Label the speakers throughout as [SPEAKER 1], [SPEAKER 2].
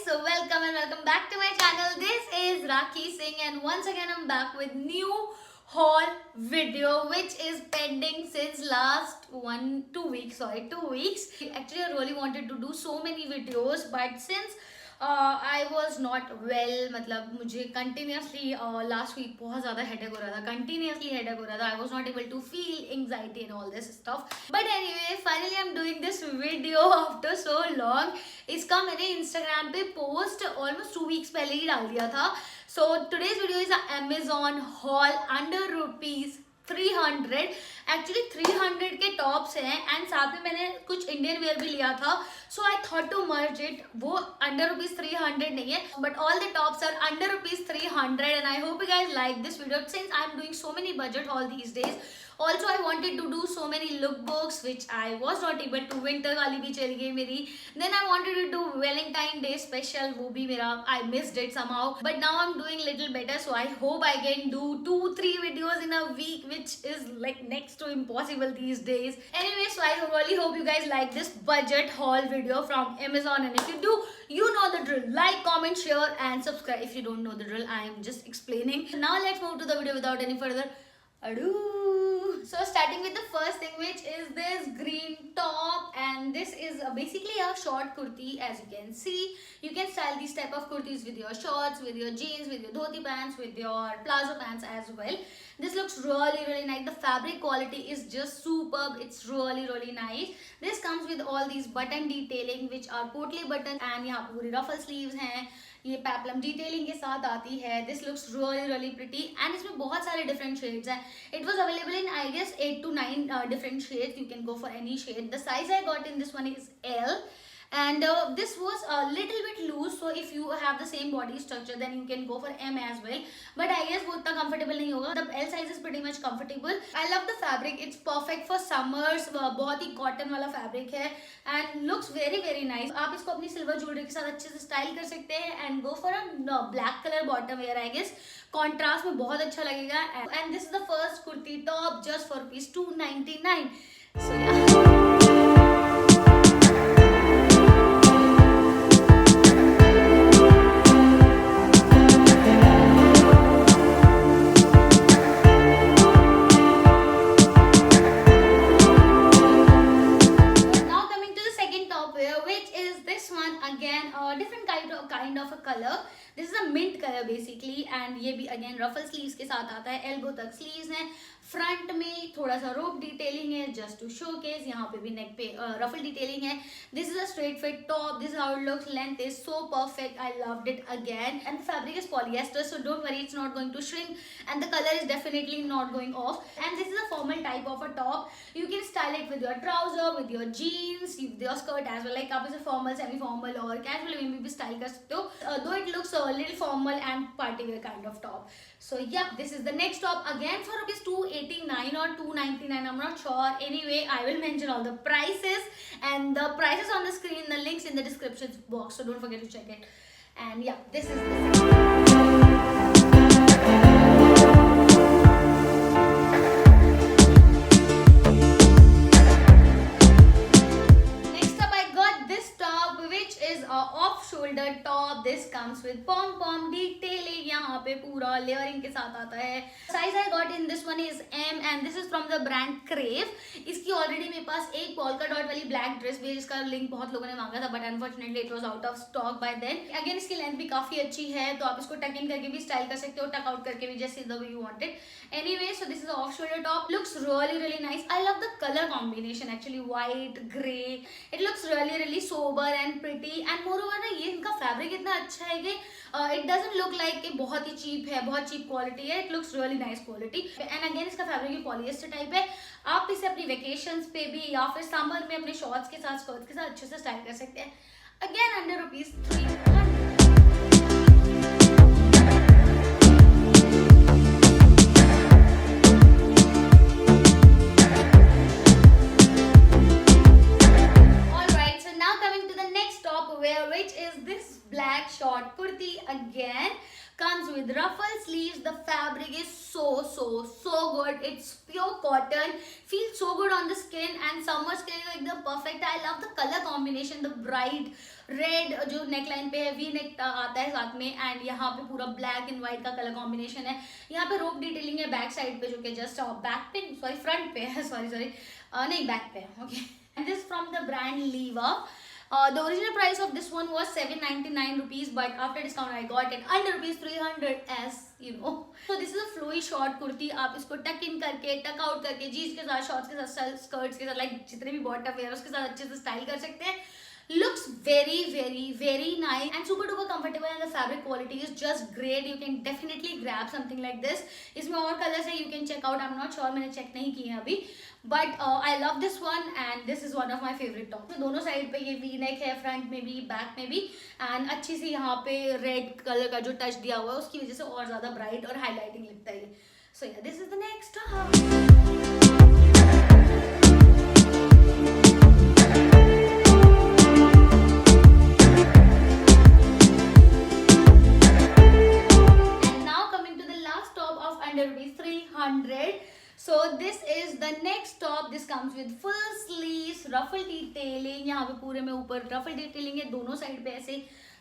[SPEAKER 1] so welcome and welcome back to my channel. This is Rakhi Singh and once again I'm back with new haul video which is pending since last 2 weeks. Actually, I really wanted to do so many videos, but since I was not well, मतलब मुझे continuously last week बहुत ज़्यादा headache हो रहा था, continuously headache हो रहा था. I was not able to feel anxiety and all this stuff. But anyway, finally I'm doing this video after so long. इसका मैंने Instagram पे post almost 2 weeks पहले ही डाल दिया था. So today's video is a Amazon haul under rupees 300. Actually 300 के tops हैं and साथ में मैंने कुछ इंडियन वेयर भी लिया था. So I thought to merge it. वो अंडर रुपीज 300 नहीं है, but all the tops are under rupees 300 and I hope you guys like this video since I am doing so many budget haul these days. Also, I wanted to do so many lookbooks which I was not able to. Winter वाली भी चली गई मेरी. Then I wanted to do Valentine Day special. वो भी मेरा I missed it somehow. But now I'm doing little better, so I hope I can do 2-3 videos in a week, which is like next to impossible these days. Anyway, so I really hope you guys like this budget haul video from Amazon. And if you do, you know the drill. Like, comment, share, and subscribe. If you don't know the drill, I am just explaining. Now let's move to the video without any further ado. So starting with the first thing, which is this green top, and this is basically a short kurti. As you can see, you can style these type of kurtis with your shorts, with your jeans, with your dhoti pants, with your plazo pants as well. This looks really nice. The fabric quality is just superb. It's really nice. This comes with all these button detailing which are portly button, and यहाँ पे पूरी ruffle sleeves हैं. ये peplum detailing के साथ आती है. This looks really pretty and इसमें बहुत सारे डिफरेंट शेड्स हैं. It was available in I guess 8 to 9 different shades. You can go for any shade. The size I got in this one is L. And this was a little bit loose, so if you have the same body structure then you can go for M as well, but I guess वो इतना comfortable नहीं होगा. The L size is pretty much comfortable. I love the fabric. It's perfect for summers. बहुत ही cotton वाला fabric है and looks very nice. आप इसको अपनी silver jewelry के साथ अच्छे से style कर सकते हैं and go for a black color bottom wear. I guess contrast में बहुत अच्छा लगेगा. And this is the first kurti top just for rupees 299. So yeah. Kind of a color. This is a mint color basically, and ये भी again ruffle sleeves के साथ आता है. elbow तक sleeves हैं. फ्रंट में थोड़ा सा रोप डिटेलिंग है जस्ट टू शोकेस. यहाँ पे भी नेक पे रफल डिटेलिंग है. This is a straight fit top. This how it looks. Length is so perfect. I loved it again and fabric is polyester, so don't worry, it's not going to shrink and the colour is definitely not going off. And this is a formal type of a top. You can style it with your trouser, with your jeans, with your skirt as well. Like आप इसे formal, semi formal और casual में भी style कर सकते हो. Though it looks little formal and party wear kind of top. So yep, this is the next top again for rupees 289 or 299. I'm not sure. Anyway, I will mention all the prices and the prices on the screen. The links in the description box, so don't forget to check it. And yeah, this is the shoulder top. This comes with pom detailing. यहाँ पे पूरा layering के साथ आता है. Size I got in this one is M and this is from the brand Crave. इसकी already मेरे पास एक polka dot वाली black dress भी है जिसका link बहुत लोगों ने मांगा था, but unfortunately it was out of stock by then. Again इसकी length भी काफी अच्छी है, तो आप इसको tuck in करके भी style कर सकते हो, tuck out करके भी, जैसे the way you want it. Anyway, so this is the off shoulder top. Looks really nice. I love the color combination actually. White, grey. It looks really sober and pretty. And moreover ना ये इनका fabric इतना अच्छा है कि it doesn't look like कि बहुत ही cheap है, बहुत चीप क्वालिटी है. It looks really nice quality. And again इसका फैब्रिक भी पॉलिएस्टर टाइप है. आप इसे अपनी वेकेशंस पे भी या फिर समर में अपने शॉर्ट्स के साथ, स्कर्ट्स के साथ अच्छे से स्टाइल कर सकते हैं. Again under rupees 300. Black short kurti again comes with ruffle sleeves. The fabric is so good. It's pure cotton, feels so good on the skin and summer's के लिए एकदम perfect. I love the color combination, the bright red जो neck line पे है, V neck आता है साथ में, एंड यहाँ पे पूरा ब्लैक एंड व्हाइट का कलर कॉम्बिनेशन है। यहाँ पे रोप डिटेलिंग है बैक साइड पे, जो कि जस्ट बैक पे सॉरी फ्रंट पे है, सॉरी नहीं बैक पे है, okay. And this from the brand लीवा. The original price of this one was 799 rupees, but after discount I got it under rupees 300, as you know. So this is a flowy short kurti. आप इसको टक इन करके, टक out करके, jeans के साथ, shorts के साथ, स्कर्ट्स के साथ, लाइक जितने भी बॉटम वेयर उसके साथ अच्छे से स्टाइल कर सकते हैं. Looks very very very nice and super duper comfortable, and the fabric quality is just great. You can definitely grab something like this. इसमें और कलर्स है, you can check out. I'm not sure, मैंने check नहीं किया अभी, but I love this one and this is one of my favorite top. दोनों side पे ये वी नेक है, फ्रंट में भी बैक में भी, एंड अच्छी सी यहाँ पे रेड कलर का जो टच दिया हुआ है उसकी वजह से और ज्यादा ब्राइट और हाईलाइटिंग लगता है. So yeah, this is the next top. Rupees 300. So this is the next top. This comes with full sleeves, ruffle detailing. यहाँ पे पूरे में ऊपर ruffle detailing है, दोनों साइड पे ऐसे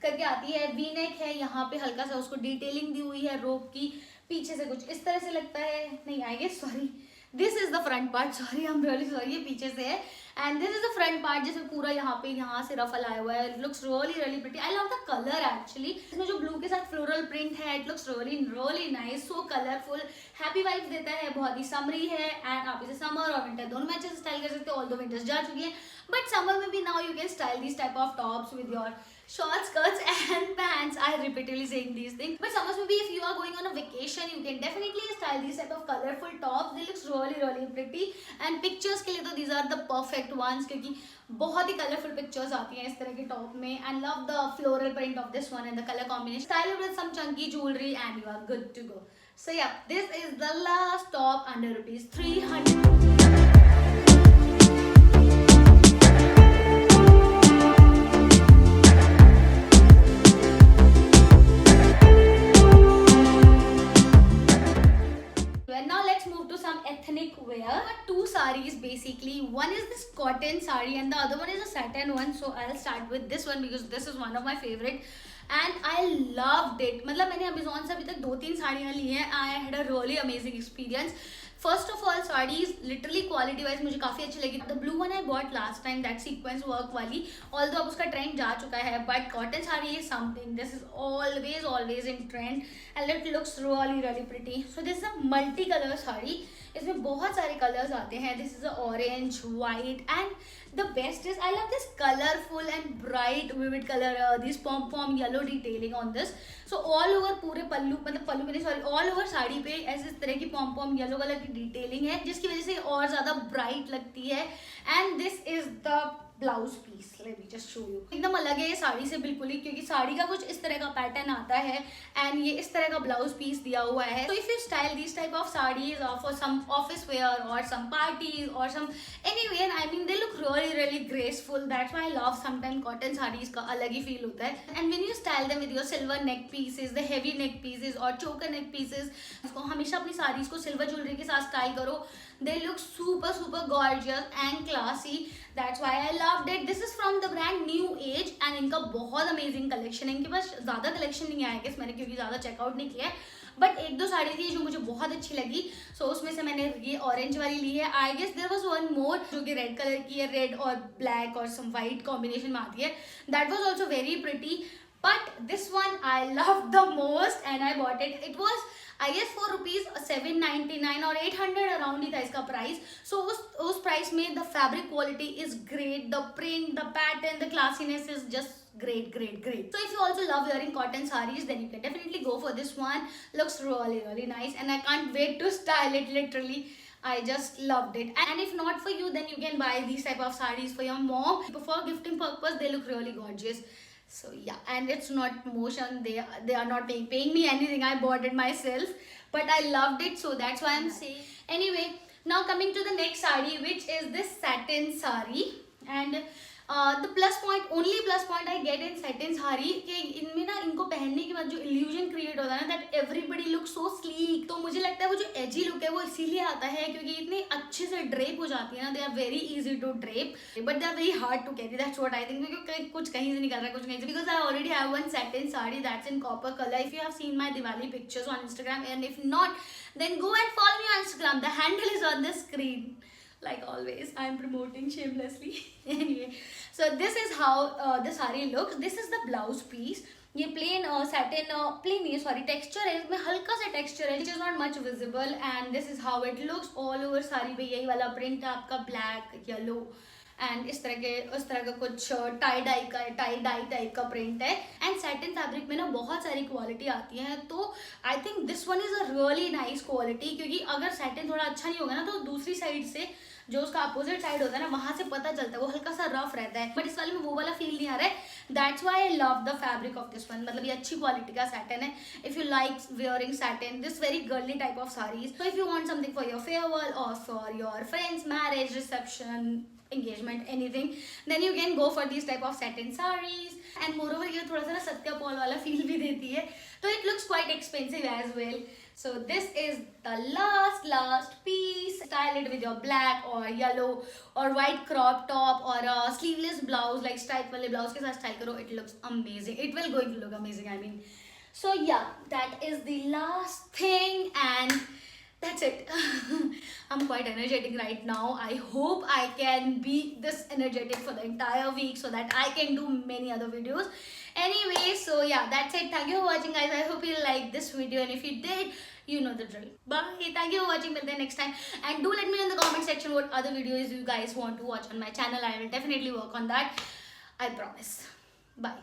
[SPEAKER 1] करके आती है. वी नेक है, यहाँ पे हल्का सा उसको डिटेलिंग दी हुई है रोप की. पीछे से कुछ इस तरह से लगता है, नहीं I guess, sorry this is the front part, sorry I am really sorry, ये पीछे से है. And this is the front part जिसमें पूरा यहाँ से रफल आया हुआ है. Looks really pretty. I love the colour actually. इसमें जो ब्लू के साथ फ्लोरल प्रिंट है, it looks really nice, so colourful, happy vibes देता है, बहुत ही समरी है. एंड आप इसे समर और विंटर दोनों में अच्छे से स्टाइल कर सकते हो. ऑल दो विंटर्स जा चुकी है, बट समर में भी now you can style this type of tops with your short skirts and pants. I repeatedly saying these things, but summers maybe if you are going on a vacation, you can definitely style these type of colorful tops. They looks really pretty, and pictures के लिए तो these are the perfect ones, क्योंकि बहुत ही colorful pictures आती हैं इस तरह के top में. And love the floral print of this one and the color combination. Style it with some chunky jewelry and you are good to go. So yeah, this is the last top under rupees 300. Ethnic wear. Two sarees basically. One is this cotton saree and the other one is a satin one. So I'll start with this one because this is one of my favorite and I loved it. मतलब मैंने Amazon से अभी तक 2-3 साड़ियाँ ली हैं. I had a really amazing experience. First of all, sarees literally quality wise मुझे काफ़ी अच्छी लगी. The blue one I bought last time, that sequence work वाली, although अब उसका trend जा चुका है, but cotton saree is something. This is always in trend and it looks really pretty. So this is a multi color saree. इसमें बहुत सारे colours आते हैं. This is orange, white, and the best is I love this colourful and bright vivid colour, this palm yellow detailing on this. So all over पूरे पल्लू, मतलब पल्लू में नहीं सॉरी, ऑल ओवर साड़ी पे ऐसे इस तरह की पॉम येलो कलर की डिटेलिंग है, जिसकी वजह से और ज़्यादा ब्राइट लगती है. And this is the blouse piece. Let me just show you. एकदम अलग है ये साड़ी से बिल्कुल ही, क्योंकि साड़ी का कुछ इस तरह का पैटर्न आता है एंड ये इस तरह का ब्लाउज पीस दिया हुआ है. तो if you style this type of saris for some office wear और सम पार्टीज और some anywhere, I mean they look really graceful. That's why I love sometime cotton saris का अलग ही फील होता है. And when you style them with your silver neck pieces, the heavy neck pieces और choker नेक pieces, इसको हमेशा अपनी साड़ीज को सिल्वर ज्वेलरी के साथ स्टाइल करो. They look super gorgeous and classy. That's why I loved it. This is from the brand New Age and इनका बहुत amazing collection है. इनके पास ज़्यादा collection नहीं आया मैंने, क्योंकि ज़्यादा चेकआउट नहीं किया है, बट एक दो साड़ी थी जो मुझे बहुत अच्छी लगी. सो उसमें से मैंने ये ऑरेंज वाली ली है. I guess there was one more जो कि रेड कलर की है, रेड और ब्लैक और सम वाइट कॉम्बिनेशन में आती है. That was also very pretty, but this one I love the most and I bought it. It was I guess for rupees 799 और 800 अराउंड ही था इसका प्राइस. सो उस प्राइस में the fabric quality is great, the print, the pattern, the classiness is just great. So if you also love wearing cotton sarees, then you can definitely go for this one. Looks really nice and I can't wait to style it. Literally I just loved it. And if not for you, then you can buy these type of sarees for your mom. For gifting purpose, they look really gorgeous. So yeah, and it's not promotion, they are not paying me anything. I bought it myself, but I loved it, so that's why I'm saying. Anyway, now coming to the next saree, which is this satin saree. And the only plus point I get in satin saree कि इनमें ना इनको पहनने के बाद जो illusion create होता है ना that everybody look so sleek, तो मुझे लगता है वो जो एजी लुक है वो इसीलिए आता है क्योंकि इतनी अच्छे से ड्रेप हो जाती है ना, they are very easy to drape but they are very hard to carry, that's what I think, क्योंकि कुछ कहीं से निकल रहा है कुछ कहीं से, because I already have one satin sari that's in copper colour. If you have seen my Diwali pictures on Instagram and if not then go and follow me on Instagram, the handle is on the screen. Like always, I am promoting shamelessly. Anyway, so this is how the saree looks. This is the blouse piece. ये plain satin plain नहीं sorry texture है, इसमें हल्का सा texture है which is not much visible and this is how it looks all over sari पे. यही वाला प्रिंट है आपका ब्लैक येलो एंड इस तरह का कुछ टाई डाई टाइप का प्रिंट है. एंड सैटिन फैब्रिक में ना बहुत सारी क्वालिटी आती है, तो I think this one is a really nice quality, क्योंकि अगर सैटिन थोड़ा अच्छा नहीं होगा ना तो दूसरी साइड से जो उसका अपोजिट साइड होता है ना वहां से पता चलता है वो हल्का सा रफ रहता है, बट इस वाले में वो वाला फील नहीं आ रहा है. That's why I love the fabric of this one. मतलब ये अच्छी क्वालिटी का सैटिन है. If you like wearing satin, this very girly type of saris, so if you want something for your farewell और for your friends marriage reception engagement anything, then you can go for these type of satin sarees. And moreover ये थोड़ा सा ना Satya Paul वाला feel भी देती है, तो it looks quite expensive as well. So this is the last piece. Style it with your black or yellow or white crop top or a sleeveless blouse, like stripe वाले blouse के साथ style करो, it looks amazing. It will going to look amazing, I mean. So yeah, that is the last thing and that's it. I'm quite energetic right now. I hope I can be this energetic for the entire week so that I can do many other videos. Anyway, so yeah, that's it. Thank you for watching, guys. I hope you liked this video, and if you did, you know the drill. Bye. Thank you for watching. Till then next time, and do let me know in the comment section what other videos you guys want to watch on my channel. I will definitely work on that. I promise. Bye.